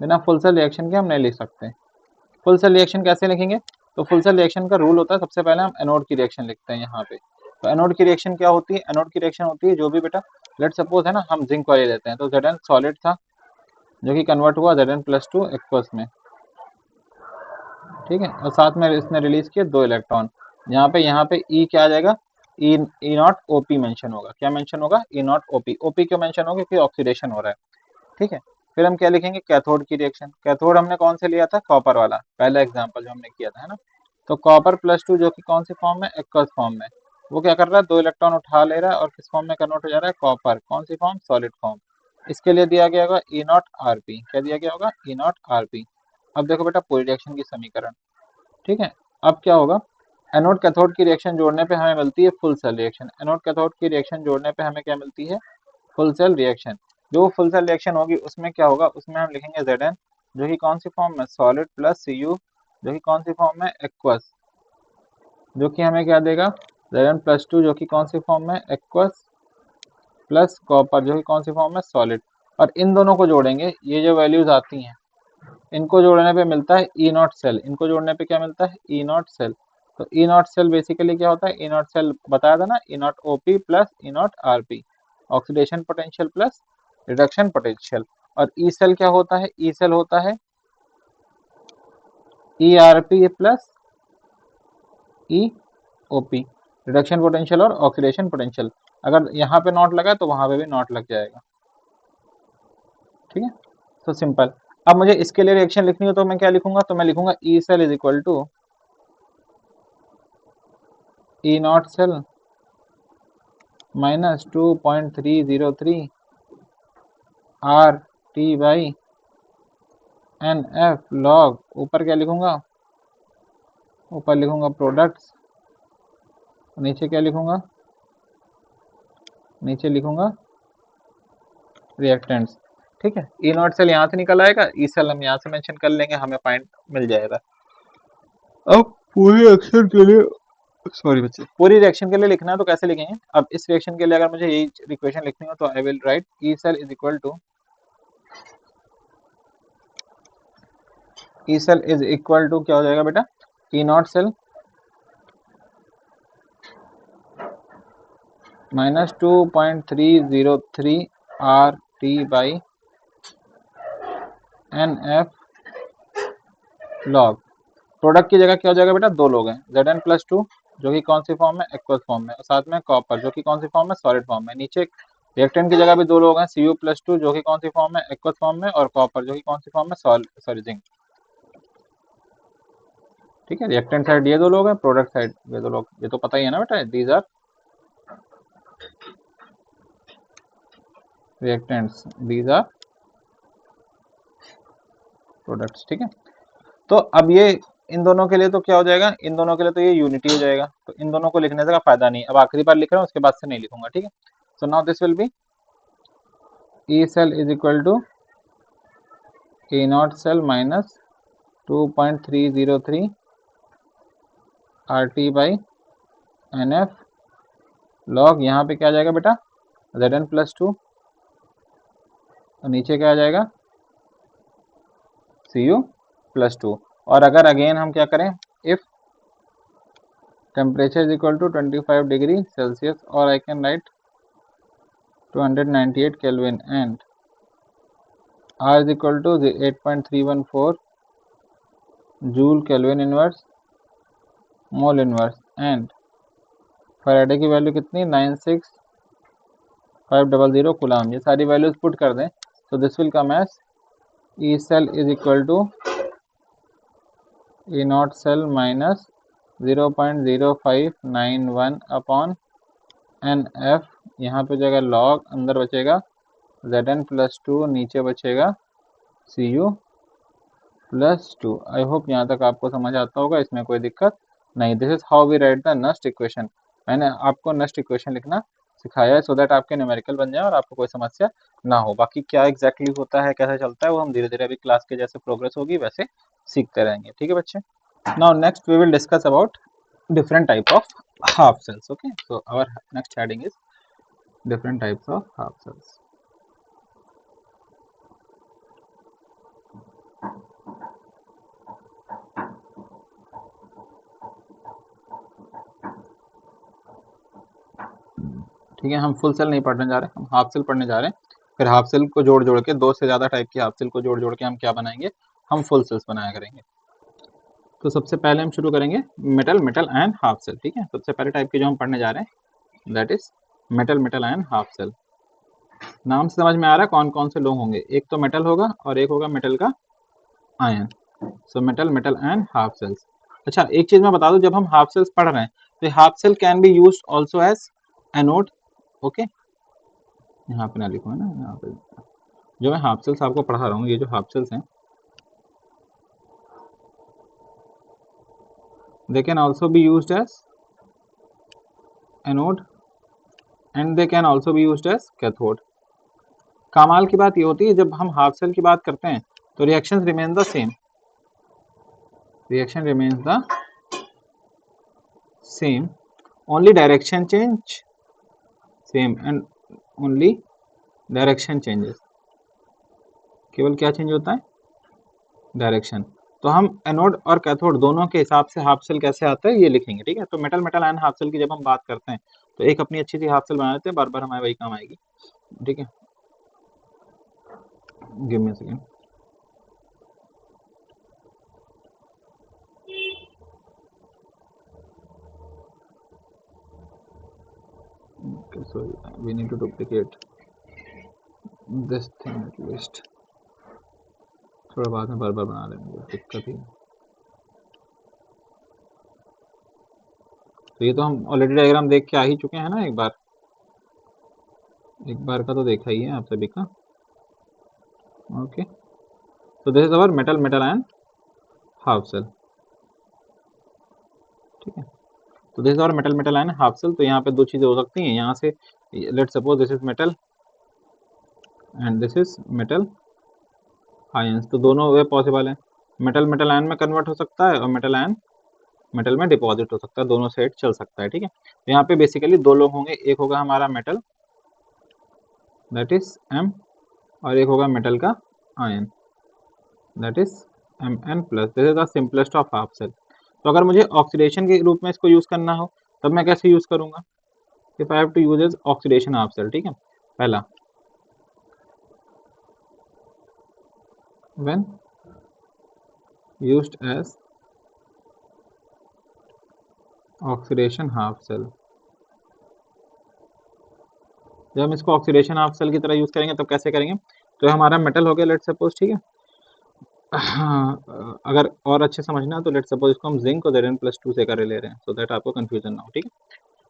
बिना फुल सेल रिएक्शन के हम नहीं लिख सकते। फुल सेल रिएक्शन कैसे लिखेंगे, तो फुल सेल रिएक्शन का रूल होता है, सबसे पहले हम एनोड की रिएक्शन लिखते हैं यहाँ पे। तो एनोड की रिएक्शन क्या होती है, एनोड की रिएक्शन होती है जो भी बेटा, लेट सपोज है ना, हम जिंक वाले लेते हैं, तो Zn सॉलिड था जो कि कन्वर्ट हुआ Zn+2 एक्वस में, ठीक है। और साथ में इसने रिलीज किए 2 इलेक्ट्रॉन। यहाँ पे ई क्या आ जाएगा, ई ई नॉट ओपी मेंशन होगा। क्या मेंशन होगा, ई नॉट ओपी। ओपी क्यों मेंशन होगा, क्योंकि ऑक्सीडेशन हो रहा है, ठीक है। फिर हम क्या लिखेंगे, कैथोड की रिएक्शन। कैथोड हमने कौन से लिया था, कॉपर वाला, पहला एग्जांपल जो हमने किया था, है ना। तो कॉपर+2 जो कि कौन सी फॉर्म में, एक्वस फॉर्म में, वो क्या कर रहा है, 2 इलेक्ट्रॉन उठा ले रहा है और किस फॉर्म में कन्वर्ट हो जा रहा है, कॉपर, कौन सी फॉर्म, सॉलिड फॉर्म। इसके लिए दिया गया होगा ई नॉट आर पी। क्या दिया गया होगा, ई नॉट आर पी। अब देखो बेटा पूरी रिएक्शन की समीकरण, ठीक है। अब क्या होगा, एनोड कैथोड की रिएक्शन जोड़ने पे हमें मिलती है full cell reaction. Anode cathode की रिएक्शन जोड़ने पे हमें क्या मिलती है, फुल सेल रिएक्शन। जो फुल सेल रिएक्शन होगी उसमें क्या होगा, उसमें हम लिखेंगे Zn जो कि कौन सी फॉर्म में, सॉलिड प्लस Cu जो कि कौन सी फॉर्म में, एक्वस, जो कि हमें क्या देगा, Zn+2 जो कि कौन सी फॉर्म में, एक्वस प्लस कॉपर जो कि कौन सी फॉर्म में, सॉलिड। और इन दोनों को जोड़ेंगे, ये जो वैल्यूज आती हैं इनको जोड़ने पे मिलता है ई नॉट सेल। इनको जोड़ने पे क्या मिलता है, ई नॉट सेल। तो ई नॉट सेल बेसिकली क्या होता है, ई नॉट सेल बताया था ना, E not O P plus E not R P, oxidation potential plus reduction potential. और ई सेल क्या होता है, ई सेल होता है ई आरपी प्लस ई ओपी, रिडक्शन पोटेंशियल और ऑक्सीडेशन पोटेंशियल। अगर यहाँ पे नॉट लगा तो वहां पे भी नॉट लग जाएगा, ठीक है। तो सिंपल। अब मुझे इसके लिए रिएक्शन लिखनी हो तो मैं क्या लिखूंगा, तो मैं लिखूंगा E cell is equal to E not cell minus 2.303 R T by N F log, ऊपर क्या लिखूंगा, ऊपर लिखूंगा प्रोडक्ट्स, नीचे क्या लिखूंगा, नीचे लिखूंगा रिएक्टेंट्स, ठीक है। ई नॉट सेल यहाँ से निकल आएगा, ई सेल हम यहाँ से मेंशन कर लेंगे, हमें पॉइंट मिल जाएगा। अब पूरी रिएक्शन के लिए, सॉरी बच्चे, पूरी रिएक्शन के लिए लिखना है तो कैसे लिखेंगे। अब इस रिएक्शन के लिए अगर मुझे यही इक्वेशन लिखनी हो तो I will write E cell is equal to, E cell is equal to क्या हो जाएगा बेटा, E not cell minus 2.303 R T by N F log. Product की जगह क्या हो जाएगा बेटा, दो लोग हैं, Zn+2 जो कि कौन सी फॉर्म में, एक्वस फॉर्म में, और साथ में कॉपर जो कि कौन सी फॉर्म में, सॉलिड फॉर्म में। नीचे रिएक्टेंट की जगह भी दो लोग हैं, Cu+2 जो कि कौन सी फॉर्म में, एक्वस फॉर्म में, और कॉपर जो कि कौन सी फॉर्म में, सॉरी जिंक, ठीक है। रिएक्टेंट साइड ये दो लोग हैं, प्रोडक्ट साइड ये दो लोग, ये तो पता ही है ना बेटा, these are reactants, these are products, ठीक है। तो अब ये इन दोनों के लिए तो क्या हो जाएगा, इन दोनों के लिए तो ये यूनिटी हो जाएगा, तो इन दोनों को लिखने से का फायदा नहीं। अब आखिरी बार लिख रहा हूँ, उसके बाद से नहीं लिखूंगा, ठीक है। So now this will be E cell is equal to A not cell minus 2.303 RT by NF log, यहाँ पे क्या आ जाएगा बेटा Zn प्लस 2, और नीचे क्या आ जाएगा Cu प्लस 2। और अगर अगेन हम क्या करें, if temperature is equal to 25 degree Celsius, और I can write 298 kelvin and R is equal to 8.314 joule kelvin inverse mole inverse, and Faraday की वैल्यू कितनी 96500 कूलम। ये सारी वैल्यूज पुट कर दें तो this will come as E cell is equal to E not cell minus 0.0591 upon NF, यहाँ पे जाएगा लॉग, अंदर बचेगा Zn प्लस 2, नीचे बचेगा Cu प्लस 2। आई होप यहाँ तक आपको समझ आता होगा, इसमें कोई दिक्कत नहीं। This is how we write the next equation. मैंने आपको नेक्स्ट इक्वेशन लिखना सिखाया है सो दैट आपके न्यूमेरिकल बन जाए और आपको कोई समस्या ना हो। बाकी क्या एग्जैक्टली होता है, कैसे चलता है, वो हम धीरे धीरे अभी क्लास के जैसे प्रोग्रेस होगी वैसे सीखते रहेंगे, ठीक है बच्चे। Now next we will discuss about different type of half cells. Okay, so our next heading is different types of half cells. ठीक है, हम फुल सेल नहीं पढ़ने जा रहे, हम हाफ सेल पढ़ने जा रहे हैं। फिर हाफ सेल को जोड़ जोड़ के, दो से ज्यादा टाइप की हाफ सेल को जोड़ जोड़ के हम क्या बनाएंगे, हम फुल सेल्स बनाया करेंगे। तो सबसे पहले हम शुरू करेंगे metal, metal and half cell. ठीक है, सबसे पहले टाइप की जो हम पढ़ने जा रहे हैं that is metal, metal and half cell. नाम से समझ में आ रहा है कौन कौन से लोग होंगे, एक तो मेटल होगा और एक होगा मेटल का आयन। सो metal, metal and half cells. अच्छा, एक चीज मैं बता दूं, जब हम हाफ सेल्स पढ़ रहे हैं तो half cell can be used also as anode. Okay, यहाँ पे ना लिखो है ना, यहाँ पे जो मैं हाफ सेल्स आपको पढ़ा रहा हूँ, ये जो हाफ सेल्स हैं they can also be used as anode and they can also be used as cathode। कमाल की बात ये होती है जब हम हाफ सेल की बात करते हैं तो reaction remain the same, reaction remains the same, only direction change same and only direction changes। केवल क्या चेंज होता है, डायरेक्शन। तो हम एनोड और कैथोड दोनों के हिसाब से हाफ सेल कैसे आता है ये लिखेंगे। ठीक है, तो metal, metal and half cell की जब हम बात करते हैं तो एक अपनी अच्छी सी हाफ सेल बना लेते हैं, बार बार हमारे वही काम आएगी। ठीक है, give me a second. Okay, so we need to duplicate this thing at least। थोड़ा बाद में बार बार बना लेंगे, दिक्कत ही। तो ये तो हम ऑलरेडी डायग्राम देख के आ ही चुके हैं ना, एक बार का तो देखा ही है आप सभी का। ओके, तो this is our metal, metal and half cell. ठीक है, तो this is our metal, metal and half cell. तो यहाँ पे दो चीजें हो सकती हैं, यहाँ से let suppose this is metal and this is metal ions, तो दोनों वे पॉसिबल है। मेटल मेटल आयन में कन्वर्ट हो सकता है और मेटल आयन मेटल में डिपॉजिट हो सकता है, दोनों सेट चल सकता है। ठीक है, तो यहाँ पे बेसिकली दो लोग होंगे, एक होगा हमारा मेटल दैट इज M और एक होगा मेटल का ion that is Mn plus. This is the simplest of half cell. तो अगर मुझे ऑक्सीडेशन के रूप में इसको यूज करना हो तब मैं कैसे यूज करूंगा, if I have to use is oxidation half cell. ठीक है, पहला when used as oxidation half cell. जब हम इसको ऑक्सीडेशन हाफ सेल की तरह यूज करेंगे तब कैसे करेंगे, तो हमारा मेटल हो गया लेट सपोज। ठीक है, हाँ, अगर और अच्छे समझना है तो लेट सपोज इसको हम जिंक और Zn+2 से कर ले रहे हैं सो दैट आपको कंफ्यूजन ना हो। ठीक है,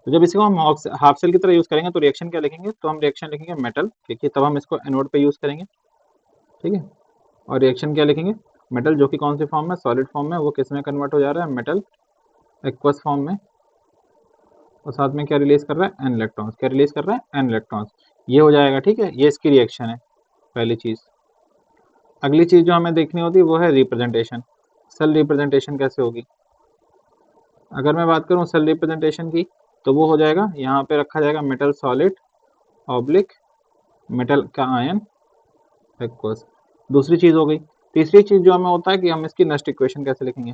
तो जब इसको हम हाफ सेल की तरह यूज करेंगे तो रिएक्शन क्या लिखेंगे, तो हम रिएक्शन लिखेंगे मेटल, क्योंकि तब हम इसको एनोड पे यूज करेंगे। ठीक है, और रिएक्शन क्या लिखेंगे, मेटल जो कि कौन सी फॉर्म में, सॉलिड फॉर्म में, वो किस में कन्वर्ट हो जा रहा है, मेटल एक्वस फॉर्म में, और साथ में क्या रिलीज कर रहा है, एन इलेक्ट्रॉन्स। क्या रिलीज कर रहा है, एन इलेक्ट्रॉन्स। ये हो जाएगा, ठीक है, ये इसकी रिएक्शन है पहली चीज। अगली चीज जो हमें देखनी होती है वो है रिप्रेजेंटेशन। सेल रिप्रेजेंटेशन कैसे होगी। अगर मैं बात करूं सेल रिप्रेजेंटेशन की, तो वो हो जाएगा, यहाँ पे रखा जाएगा मेटल सॉलिड ऑब्लिक मेटल का आयन एक्वस। दूसरी चीज हो गई। तीसरी चीज जो हमें होता है कि हम इसकी नेक्स्ट इक्वेशन कैसे लिखेंगे।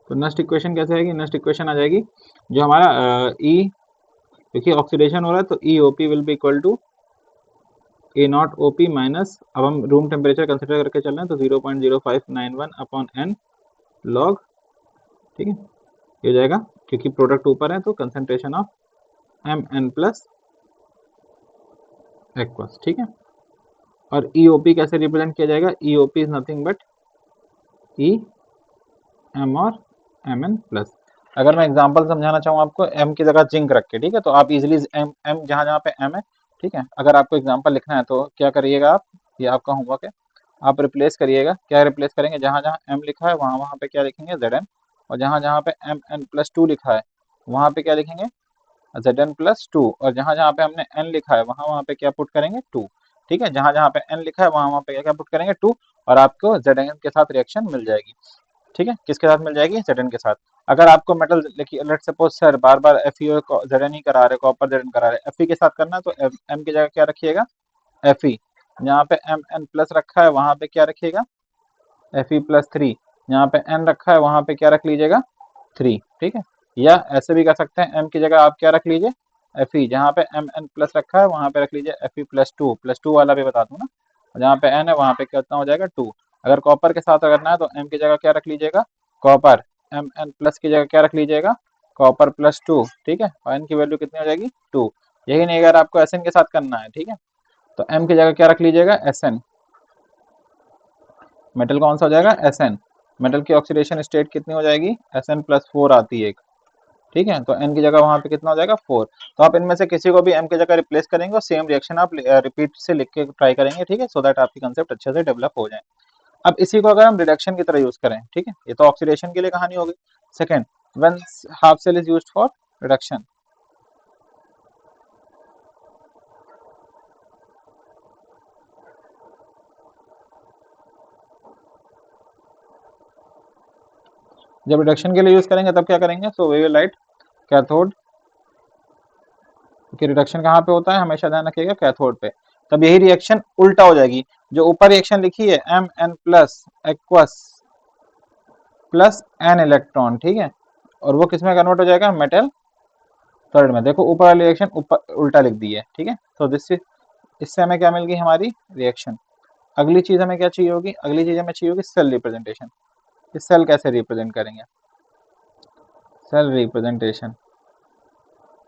तो नेक्स्ट इक्वेशन कैसे आएगी, नेक्स्ट इक्वेशन आ जाएगी जो हमारा ई, क्योंकि ऑक्सीडेशन हो रहा है तो E O P will be equal to A not O P minus, अब हम रूम टेम्परेचर कंसिडर करके चल रहे हैं तो 0.0591 अपॉन एन लॉग, ठीक है, ये हो जाएगा, क्योंकि प्रोडक्ट ऊपर है तो concentration of M N plus aqueous, ठीक है। और ई ओ पी कैसे रिप्रेजेंट किया जाएगा, E O P is nothing but E M और एम एन प्लस। अगर मैं एग्जांपल समझाना चाहूँ आपको, एम की जगह जिंक रख के, ठीक है, तो आप इजीली एम एम जहाँ जहाँ पे एम है, ठीक है, अगर आपको एग्जांपल लिखना है तो क्या करिएगा आप, ये आपका होमवर्क है, आप रिप्लेस करिएगा। क्या रिप्लेस करेंगे, जहाँ जहाँ एम लिखा है वहाँ वहाँ पे क्या लिखेंगे, जेड एम, और जहाँ जहाँ पे एम एन प्लस टू लिखा है वहाँ पे क्या लिखेंगे, जेड एन प्लस टू, और जहाँ जहाँ पे हमने एन लिखा है वहाँ वहाँ पे क्या पुट करेंगे, टू, ठीक है, जहाँ जहाँ पे एन लिखा है वहाँ वहाँ पे क्या पुट करेंगे, टू, और आपको जेड एन के साथ रिएक्शन मिल जाएगी, ठीक है, किसके साथ मिल जाएगी, जेड एन के साथ। अगर आपको मेटल, देखिए लेट सपोज सर बार बार एफ ई जेड एन ही करा रहे, कॉपर जेड एन करा रहे, एफ ई के साथ करना है तो एम की जगह क्या रखिएगा, एफ ई, जहाँ पे एम एन प्लस रखा है वहाँ पे क्या रखिएगा, एफ ई प्लस थ्री, यहाँ पे एन रखा है वहाँ पे क्या रख लीजिएगा, थ्री, ठीक है। या ऐसे भी कर सकते हैं, एम की जगह आप क्या रख लीजिए, एफ ई, जहाँ पे एम एन प्लस रखा है वहाँ पे रख लीजिए एफ ई प्लस टू वाला भी बता दूँ ना, जहाँ पे एन है वहाँ पे कितना हो जाएगा, टू। अगर कॉपर के साथ करना है तो एम की जगह क्या रख लीजिएगा, कॉपर, एम एन प्लस की जगह क्या रख लीजिएगा, कॉपर प्लस टू, ठीक है, और एन की वैल्यू कितनी हो जाएगी, टू। यही नहीं, अगर आपको एस एन के साथ करना है, ठीक है, तो एम की जगह क्या रख लीजिएगा, एस एन, मेटल कौन सा हो जाएगा, एस एन, मेटल की ऑक्सीडेशन स्टेट कितनी हो जाएगी, एस एन प्लस फोर आती है एक, ठीक है, तो एन की जगह वहां पे कितना हो जाएगा, फोर। तो आप इनमें से किसी को भी एम की जगह रिप्लेस करेंगे और सेम रिएक्शन आप रिपीट से लिख के ट्राई करेंगे, ठीक है, सो दैट आपकी कंसेप्ट अच्छे से डेवलप हो जाए। अब इसी को अगर हम रिडक्शन की तरह यूज करें, ठीक है, ये तो ऑक्सीडेशन के लिए कहानी होगी। Second, when half cell is used for reduction, जब रिडक्शन के लिए यूज करेंगे तब क्या करेंगे, so we will write cathode, कि रिडक्शन कहाँ पे होता है, हमेशा ध्यान रखिएगा कैथोड पे। तब यही रिएक्शन उल्टा हो जाएगी, जो ऊपर रिएक्शन लिखी है M N plus aqueous plus N electron, ठीक है, और वो किस में कन्वर्ट हो जाएगा, मेटल थर्ड में। देखो ऊपर वाली रिएक्शन ऊपर उल्टा लिख दी है, ठीक है, तो दिस, इससे हमें क्या मिल गई, हमारी रिएक्शन। अगली चीज हमें क्या चाहिए होगी, अगली चीज हमें चाहिए होगी सेल रिप्रेजेंटेशन। इस सेल कैसे रिप्रेजेंट करेंगे, सेल रिप्रेजेंटेशन।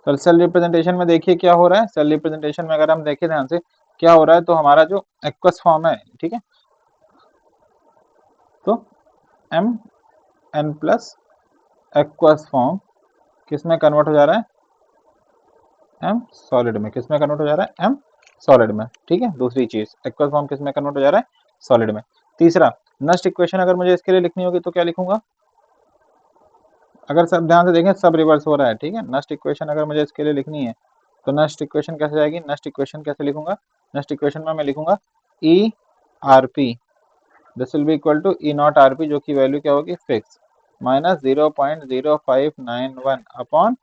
तो सेल रिप्रेजेंटेशन में देखिए क्या हो रहा है, सेल रिप्रेजेंटेशन में अगर हम देखें ध्यान से क्या हो रहा है, तो हमारा जो एक्वस फॉर्म है, ठीक है, तो M N plus aqueous form किस में कन्वर्ट हो जा रहा है, एम सॉलिड में। किस में कन्वर्ट हो जा रहा है, एम सॉलिड में, ठीक है। दूसरी चीज एक्वस फॉर्म किस में कन्वर्ट हो जा रहा है, सॉलिड में। तीसरा, नेक्स्ट इक्वेशन अगर मुझे इसके लिए लिखनी होगी तो क्या लिखूंगा, अगर सब ध्यान से देखें सब रिवर्स हो रहा है, ठीक है। नेक्स्ट इक्वेशन अगर मुझे इसके लिए लिखनी है तो नेक्स्ट इक्वेशन कैसे जाएगी, नेक्स्ट इक्वेशन कैसे लिखूंगा, नेक्स्ट इक्वेशन में मैं लिखूंगा E R P, this will be equal to E not R P, जो की वैल्यू क्या होगी, फिक्स, माइनस 0.0591 अपॉन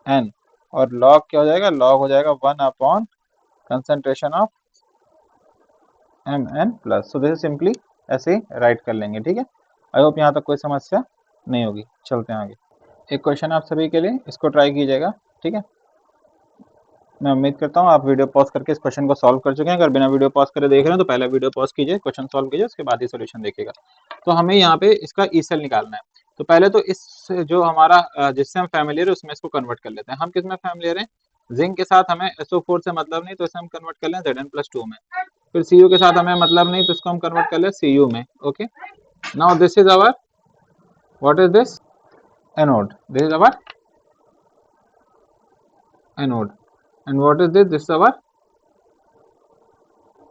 एन, और लॉग क्या हो जाएगा, लॉग हो जाएगा 1 upon concentration of M N plus. So this is simply ऐसे ही राइट कर लेंगे, ठीक है। आई होप यहाँ तक कोई समस्या नहीं होगी। चलते हैं आगे। एक क्वेश्चन आप सभी के लिए, इसको ट्राई कीजिएगा, ठीक है। मैं उम्मीद करता हूँ आप वीडियो पॉज करके इस क्वेश्चन को सॉल्व कर चुके हैं। अगर बिना वीडियो पॉज करे देख रहे हैं तो पहले वीडियो पॉज कीजिए, क्वेश्चन सॉल्व कीजिए, उसके बाद ही सोल्यूशन देखिएगा। तो हमें यहाँ पे इसका ई सेल निकालना है। तो पहले तो इस जो हमारा जिससे हम फैमिलियर है उसमें इसको कन्वर्ट कर लेते हैं। हम किसमें फैमिलियर हैं, जिंक के साथ हमें SO4 से मतलब नहीं, तो इसे हम कन्वर्ट कर लें Zn+2 में। फिर Cu के साथ हमें मतलब नहीं, तो इसको हम कन्वर्ट कर लें Cu में। Okay, now this is our, what is this, anode, this is our anode, and what is this, this is our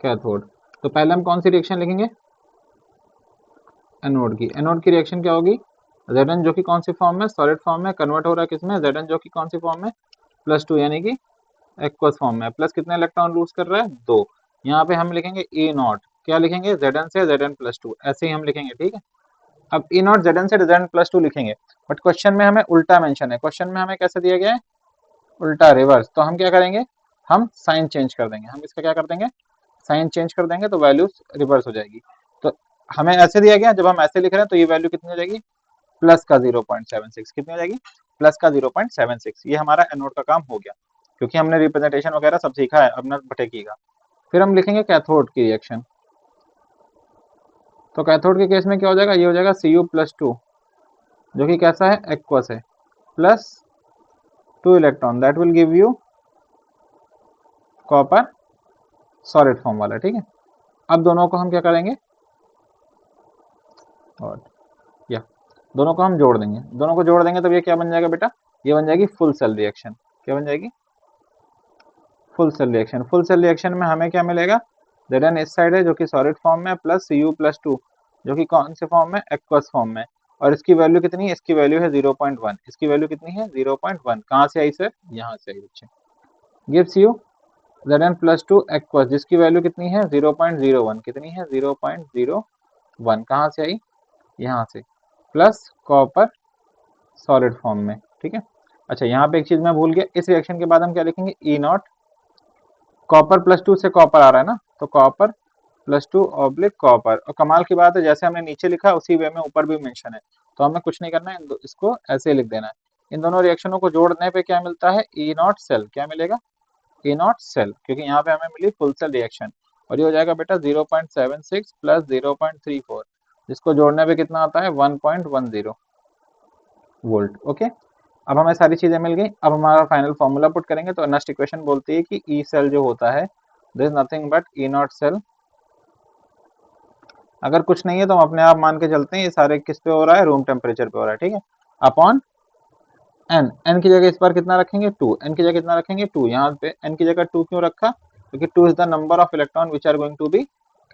cathode. तो पहले हम कौन सी रिएक्शन लिखेंगे, एनोड की। एनोड की रिएक्शन क्या होगी, Zn जो कि कौन सी फॉर्म में, सॉलिड फॉर्म में, कन्वर्ट हो रहा है किसमें, Zn जो कि कौन सी फॉर्म में, +2 यानी कि एक्वस फॉर्म में, प्लस कितने इलेक्ट्रॉन लूज कर रहा है, 2। यहाँ पे हम लिखेंगे ए नॉट, क्या लिखेंगे, Zn से Zn+2, ऐसे ही हम लिखेंगे, ठीक है। अब ई नॉट Zn से Zn+2 लिखेंगे, बट क्वेश्चन में हमें उल्टा मेंशन है, क्वेश्चन में हमें कैसे दिया गया है, उल्टा रिवर्स। तो हम क्या करेंगे, हम साइन चेंज कर देंगे, हम इसका क्या कर देंगे, साइन चेंज कर देंगे, तो वैल्यूज रिवर्स हो जाएगी। तो हमें ऐसे दिया गया, जब हम ऐसे लिख रहे हैं तो ये वैल्यू कितनी हो जाएगी, प्लस का 0.76, कितनी हो जाएगी, प्लस का 0.76। ये हमारा एनोड का काम हो गया, क्योंकि हमने रिप्रेजेंटेशन वगैरह सब सीखा है अपना बटे का। फिर हम लिखेंगे कैथोड की रिएक्शन। तो कैथोड के केस में क्या हो जाएगा, ये हो जाएगा Cu+2 जो कि कैसा है, एक्वस है, plus 2 electron, that will give you copper solid form वाला, ठीक है। अब दोनों को हम क्या करेंगे, और या दोनों को हम जोड़ देंगे, दोनों को जोड़ देंगे तब ये क्या बन जाएगा बेटा, ये बन जाएगी फुल सेल रिएक्शन। क्या बन जाएगी, full cell reaction. Full cell reaction में हमें क्या मिलेगा, Zn इस साइड है जो कि सॉलिड फॉर्म में, प्लस Cu+2 जो कि कौन से फॉर्म में, एक्वस फॉर्म में, और इसकी वैल्यू कितनी है, इसकी वैल्यू है 0.1, इसकी वैल्यू कितनी है 0.1, कहाँ से आई सर, यहाँ से आई बच्चे। गिव्स यू Zn+2 एक्वस जिसकी वैल्यू कितनी है 0.01, कितनी है 0.01, कहाँ से आई, यहाँ से, प्लस कॉपर सॉलिड फॉर्म में, ठीक है। अच्छा यहाँ पे एक चीज मैं भूल गया, इस रिएक्शन के बाद हम क्या लिखेंगे, ई नॉट, कॉपर +2 से कॉपर आ रहा है ना, तो कॉपर +2 ऑब्लिक कॉपर। और कमाल की बात है, जैसे हमने नीचे लिखा उसी वे में ऊपर भी मेंशन है, तो हमें कुछ नहीं करना है, इसको ऐसे लिख देना है। इन दोनों रिएक्शनों को जोड़ने पे क्या मिलता है, ई नॉट सेल, क्या मिलेगा, ई नॉट सेल, क्योंकि यहाँ पे हमें मिली फुल सेल रिएक्शन, और ये हो जाएगा बेटा 0.76 प्लस 0.34, जिसको जोड़ने पे कितना आता है 1.10 वोल्ट। ओके, अब हमें सारी चीजें मिल गई। अब हमारा फाइनल फॉर्मूला पुट करेंगे, तो नेक्स्ट इक्वेशन बोलती है कि ई सेल जो होता है, this is nothing but E not cell. अगर कुछ नहीं है तो हम अपने आप मान के चलते हैं, ये सारे किस पे हो रहा है, रूम टेम्परेचर पे हो रहा है, ठीक है, अपॉन एन। एन की जगह इस बार कितना रखेंगे, 2, एन की जगह कितना रखेंगे 2, यहाँ पे एन की जगह 2 क्यों रखा, क्योंकि 2 is the number of electron which are going to be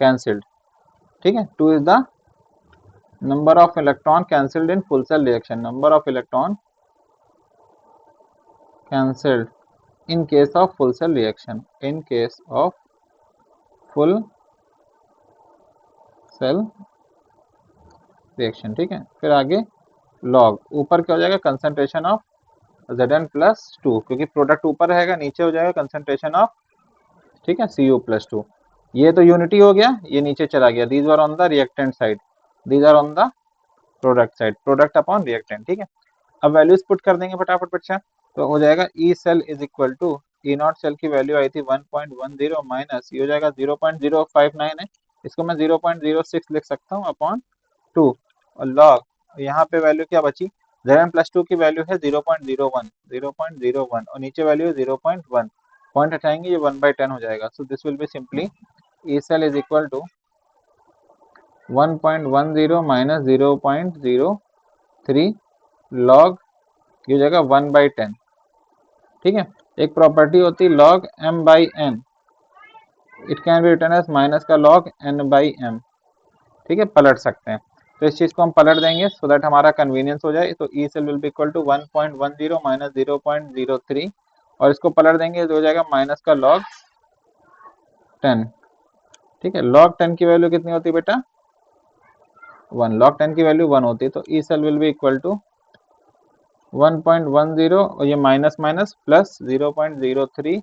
cancelled, ठीक है, 2 is the number of electron cancelled in full cell reaction, number of electron cancelled in case of full cell reaction, in case of full cell reaction, ठीक है। फिर आगे log, ऊपर क्या हो जाएगा, कंसंट्रेशन ऑफ Zn+2, क्योंकि प्रोडक्ट ऊपर रहेगा, नीचे हो जाएगा कंसंट्रेशन ऑफ, ठीक है, Cu+2। ये तो यूनिटी हो गया, ये नीचे चला गया, these are on the reactant side, these are on the product side, product upon reactant, ठीक है। अब वैल्यूज पुट कर देंगे फटाफट बच्चा, तो हो जाएगा E cell is equal to, E not cell की वैल्यू आई थी 1.10 माइनस, ये हो जाएगा 0.059 है, इसको मैं 0.06 लिख सकता हूँ अपॉन 2, और लॉग यहाँ पे वैल्यू क्या बची, Zn+2 की वैल्यू है 0.01, 0.01, और नीचे वैल्यू है 0.1, पॉइंट हटाएंगे ये 1/10 हो जाएगा। So this will be simply E cell is equal to 1.10 minus 0.03 log, ये हो जाएगा 1/10, ठीक है। एक प्रॉपर्टी होती है log m/n, it can be written as minus का log n/m, ठीक है, पलट सकते हैं। तो इस चीज को हम पलट देंगे सो दैट हमारा कन्वीनियंस हो जाए। तो E cell will be equal to 1.10 minus 0.03, और इसको पलट देंगे तो हो जाएगा माइनस का log 10, ठीक है। log 10 की वैल्यू कितनी होती है बेटा, 1, log 10 की वैल्यू 1 होती है, तो E cell will be equal to 1.10, और ये माइनस माइनस प्लस 0.03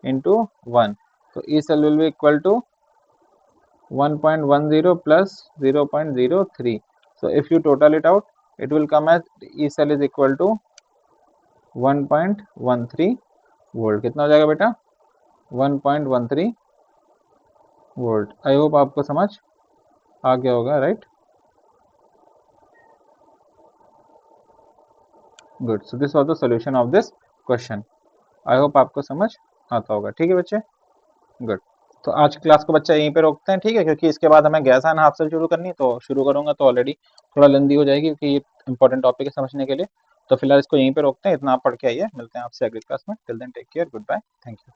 इंटू 1, तो E cell will be equal to 1.10 plus 0.03. So if you total it out, it will come as E cell is equal to 1.13 volt. कितना हो जाएगा बेटा, 1.13 वोल्ट। आई होप आपको समझ आ गया होगा, right, good. So this was the solution of this question. I hope आपको समझ आता होगा, ठीक है बच्चे, गुड। तो आज क्लास को बच्चा यहीं पे रोकते हैं, ठीक है, क्योंकि इसके बाद हमें गैस एंड हाफ सेल शुरू करनी है, तो शुरू करूंगा तो ऑलरेडी थोड़ा लेंदी हो जाएगी, क्योंकि ये इंपॉर्टेंट टॉपिक है समझने के लिए। तो फिलहाल इसको यहीं पे रोकते हैं, इतना आप पढ़ के आइए, मिलते हैं आपसे अगली क्लास में। Till then take care, goodbye, thank you.